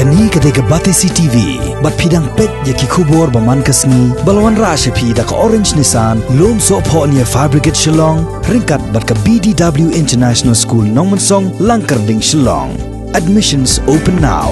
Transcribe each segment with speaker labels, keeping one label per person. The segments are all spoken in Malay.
Speaker 1: Kani ketika batesi TV, bat pidang pet yaki kubur baman kasni, balawan rasha pi da ka orange nisan, lom so po niya fabricate Shnong, ringkat bat ka BDW International School Nong Mansong, Langkarding Shnong. Admissions open now.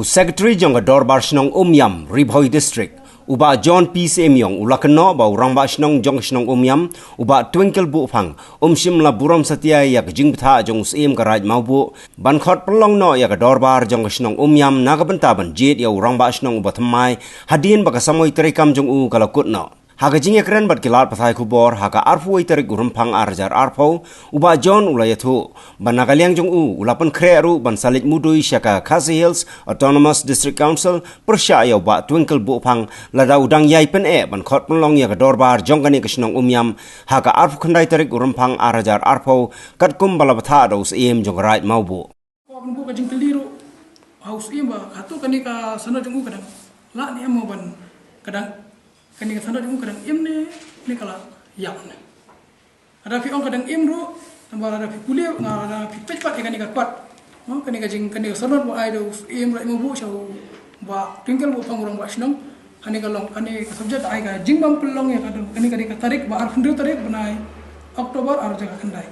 Speaker 2: Secretary jong Dorbar Shnong Umïam, Ribhoi District. Uba John P. Syiem ula Kynnoh ba Rangbah Shnong jong Shnong Umïam uba twinkle bu phang Syiem la Burom satia yak Jingbthah jong Syiem ka raj mau bu ban khot pelong no yak Dorbar jong Shnong Umïam naga benta ban jet ya Rangbah Shnong uba thamai hadin ba ka samoi terekam jong u kala kutno haga jinge kren bat kilat pathai kubor haga arfu terik gurumpang arjar arpo uba John ula yathu ban nagaliang jong u ula pan khreru ban salit mudui syaka Khasi Hills Autonomous District Council persya ya uba twinkle bu phang lada udang yai pen ban khot pelong ya Dorbar jong kani Shnong Umïam haga arfu khandai terik gurumpang arjar arpo kat kum bala batha do Syiem jong raj mau bu
Speaker 3: ban bu ka jing keliru haus Syiem ba khatu kani ka sana jong u kadang la ni mo ban kadang kani ka sana jong kadang im ni kala yak ne ada fi ong kadang im ru tambah ada fi kuliah ngara fi pecpat kani ka kwat kani ka jing kani ka sana bo ai do im rai mo bu chau ba twinkle bu phang Rangbah Shnong kani ka long kani ka subject ai ka jing bam pelong ya kani ka tarik ba ar fundu tarik banai Oktober ar jaga kandai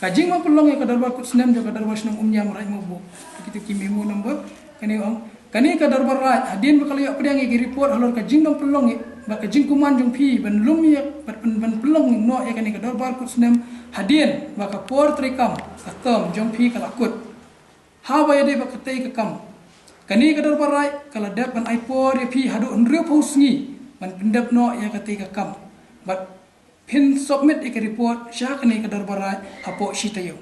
Speaker 3: ka jing bam pelong ya ka Dorbar Syiem jaga Dorbar Shnong Umïam rai mo bu kita ki memo number kani ong kani ka Dorbar raj adin ba kala ya pedang ya report halor ka jing bam pelong ya ba ka jing kuman jong pi ban lum ya ban pelong no ya kani ka Dorbar Syiem hadin ba ka por trikam ka tom jong pi kala kut ha ba ya de ba ka tei ka kam kani ka Dorbar raj kala dap ban ai por ya pi hadu nreu pos ni ban pendap no ya ka tei ka kam but pin submit ek report sya kani ka Dorbar raj hapo shitayo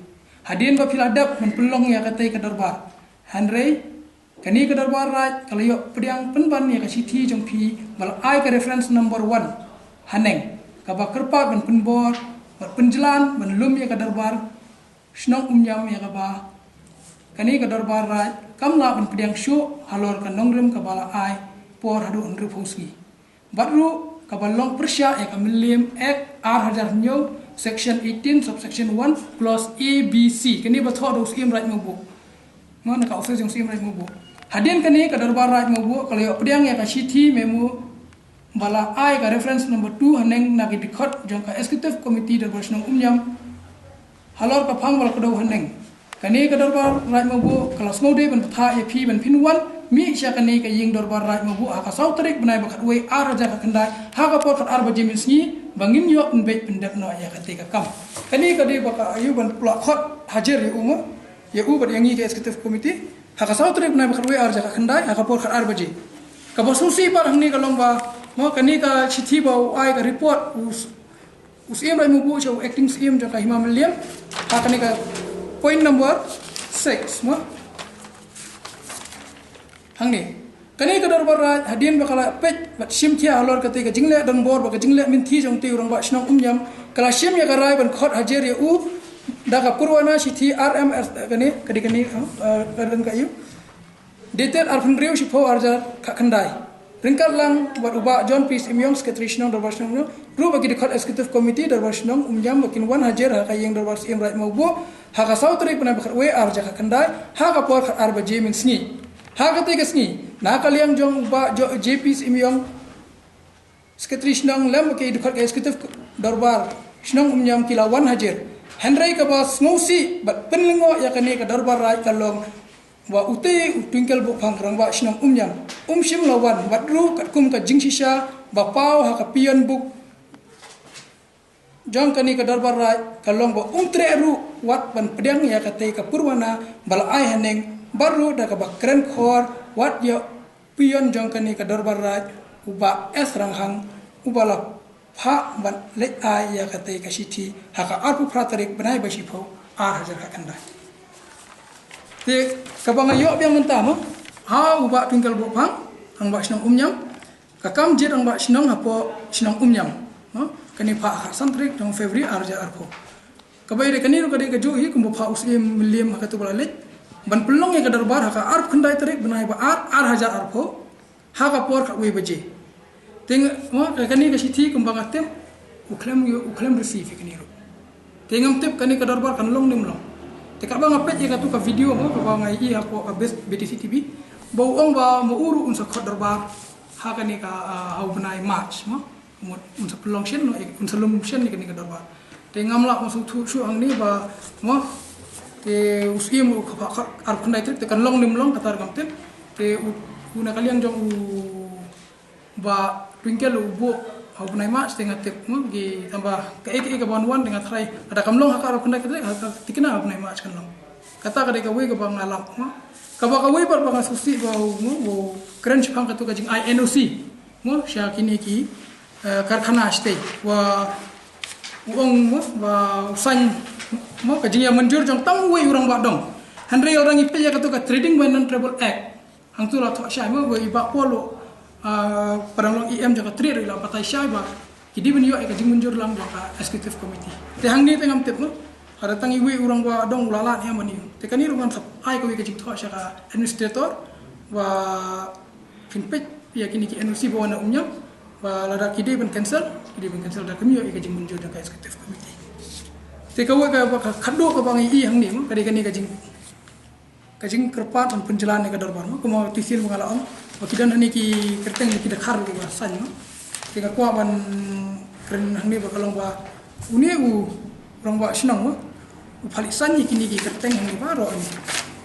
Speaker 3: hadin ba piladap ban pelong ya ka tei ka Dorbar hanrei kani ka Dorbar raj kala yo pediang penban ya ka city jong pi bal ai ka reference number 1 haneng ka ba kerpa ban penbor ban penjalan ban lum ya ka Dorbar Shnong Umïam ya ka ba kani ka Dorbar raj kamla ban pediang shu halor ka nongrem ka bala ai por hadu unru phosgi badru ka balong persya ya ka milim act r hajar nyo section 18 subsection 1 clause a b c kani ba tho do Syiem raj mo bu mana ka office jong Syiem raj mo bu hadin kani ka Dorbar raj mo bu kala yo pediang ya ka city memo bala ai ka reference number 2 haneng na ki dikhot jong ka executive committee Dorbar Shnong Umïam halor ka phang bal ka do haneng kani ka Dorbar raj mo bu kala snode ban tha ya phi ban pinwan mi sya kani ka ying Dorbar raj mo bu ka sau tarik banai ba khatwe ar ja ka khandai ha ka por khat ar ba jimin sni bangin yo ben pendap no ya ka te ka kam kani ka de ba ka ayu ban pula khot hajar ya umur ya u ba yang ni ka executive committee ha ka sau tarik banai ba khatwe ar ja ka khandai ha ka por khat ar ba ji ka ba susi par hang ni ka long ba mo kani ka chithi ba ai ka report Syiem raj mo bu chau acting Syiem ja ka Himam Liam ha kani ka point number 6 mo hang ni kani ka Dorbar raj hadin ba kala pej bat Syiem thia halor ka te ka jingle dan bor ba ka jingle min thi jong te Rangbah Shnong Umïam kala Syiem ya ka rai ban khot hajer ya u da ka purwana chithi rms kani kadan ka yu dated arfan reu shipho arjar ka khandai ringkat lang bat uba John P. Syiem secretary Shnong Dorbar Shnong ru bagi dikhot executive committee Dorbar Shnong Umïam bakin wan hajer ha ka yeng Dorbar Syiem raj mau bu ha ka sau tarik bana bakhat we arja ka khandai ha ka por khat ar ba je min sni ha ka te ka sni na ka liang jong uba JP Syiem secretary Shnong lam ke dikhot executive Dorbar Shnong Umïam kila wan hajer henry ka ba sngosi bat penlengo ya kani ka Dorbar raj kalong wa ute twinkle bu phang Rangbah Shnong Umïam Syiem lawan badru kat kum ka jing shisha ba pau ha ka pion buk jong kani ka Dorbar raj kalong ba tre ru wat ban pedang ya ka te ka purwana bal ai haneng baru da ka ba kren khor wat yo pion jong kani ka Dorbar raj uba es ranghang ubala pha ban le ai ya ka te ka city ha ka arpu pratarik banai ba shi pho ar hajar ka kanda te ka bang yo biang mentah mo ha uba twinkle bu phang Rangbah Shnong Umïam ka kam je Rangbah Shnong hapo Shnong Umïam kani pha ha santrik dong February arja arpo kabai de kani ru ka de ka jo hi kum pha Syiem milim ha ka tu bala lek ban pelong ya ka Dorbar ha ka arp khandai tarik banai ba ar hajar arpo ha ka por ka we baje ting mo kani ka sithi kum bang atem uklam receive kani ru tingam tip kani ka Dorbar kan long nim long Te ka bang apet ka tu ka video mo ka bang ai hapo ka best BTC TV. Bau ong ba mo uru unsa khot darbar ha ka ni ka hau benai march mo. Unsa pelong shen no unsa lum shen ni ka darbar. Te ngamla masuk tu su ang ni ba mo te Syiem ka ar kundai te kan long nim long katar kam te una kalian jong ba twinkle ubo hau benai march te ngatep mo gi tambah ka ka banwan dengan trai ada kam long ha ar kundai te tikina hau benai march kan long. Kata ka de ka we ka bang alam mo ka ba ka we par bang susi ba mo keren chpang ka tu ka jing INOC mo sha kini ki karkhana stay wa uang mo wa usan mo ka jing ya menjur jong tang we urang ba dong handre orang ipe ya ka tu ka trading by non travel act hang tu la thok shay mo we ba polo parang long em jaka tri la patai shay ba kidi ben yo ka jing menjur lang jaka executive committee te hang ni tengam tep mo ada tangi we urang ba dong lala ni amani te kani ruman sap ai ko we ka jing thok shay ka administrator wa finpet ya kini ki NOC ba na Umïam ba lada kidi ben cancel da kami yo ka jing menjur jaka executive committee te ka we ka khado ka bang i hang ni mo kadi kani ka jing kerpat dan penjalan ka darbar mo kuma tisil mangala om wakidan hani ki kerteng ki dakhar ki basan mo te ka kwa ban keren hang ni ba kalong ba uni Rangbah Shnong mo upali sanyi kini ki kerteng hang ni ba ro ni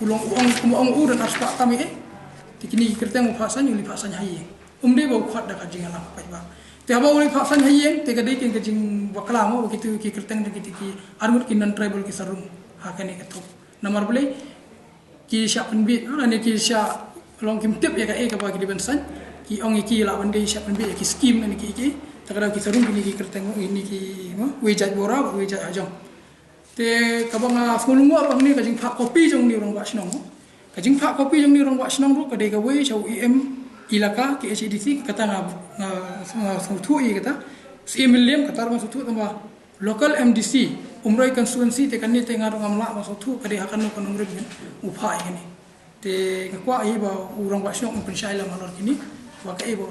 Speaker 3: ulong ong dan aspa kami ti kini ki kerteng upha sanyi uli pha sanyi haye de ba khat da ka jing ala pa ba te ba uli pha sanyi haye te ka de kin ka jing bakla mo begitu ki kerteng de ki armut ki non tribal ki sarung ha kani ka thop namar bele ki sya penbit ani ki sya long kim tip ya ka ba ki di bensan ki ong ki la bande sya penbit ki scheme ani ki takara ki sarung ni ki kerteng ini ki mo wejat bora wejat ajong te ka bang fulung mo bang ni ka jing phak kopi jong ni Rangbah Shnong ka jing phak kopi jong ni Rangbah Shnong ro ka de ka we chau ilaka ki HDC kata nga sautu i kata Syiem kata ma sautu tamba local MDC umroi constituency te kanni te ngaro ngamla ma sautu kadi hakan no kan umroi upai ini te ngakwa i ba Rangbah Shnong umpin shaila malor kini wa ka i ba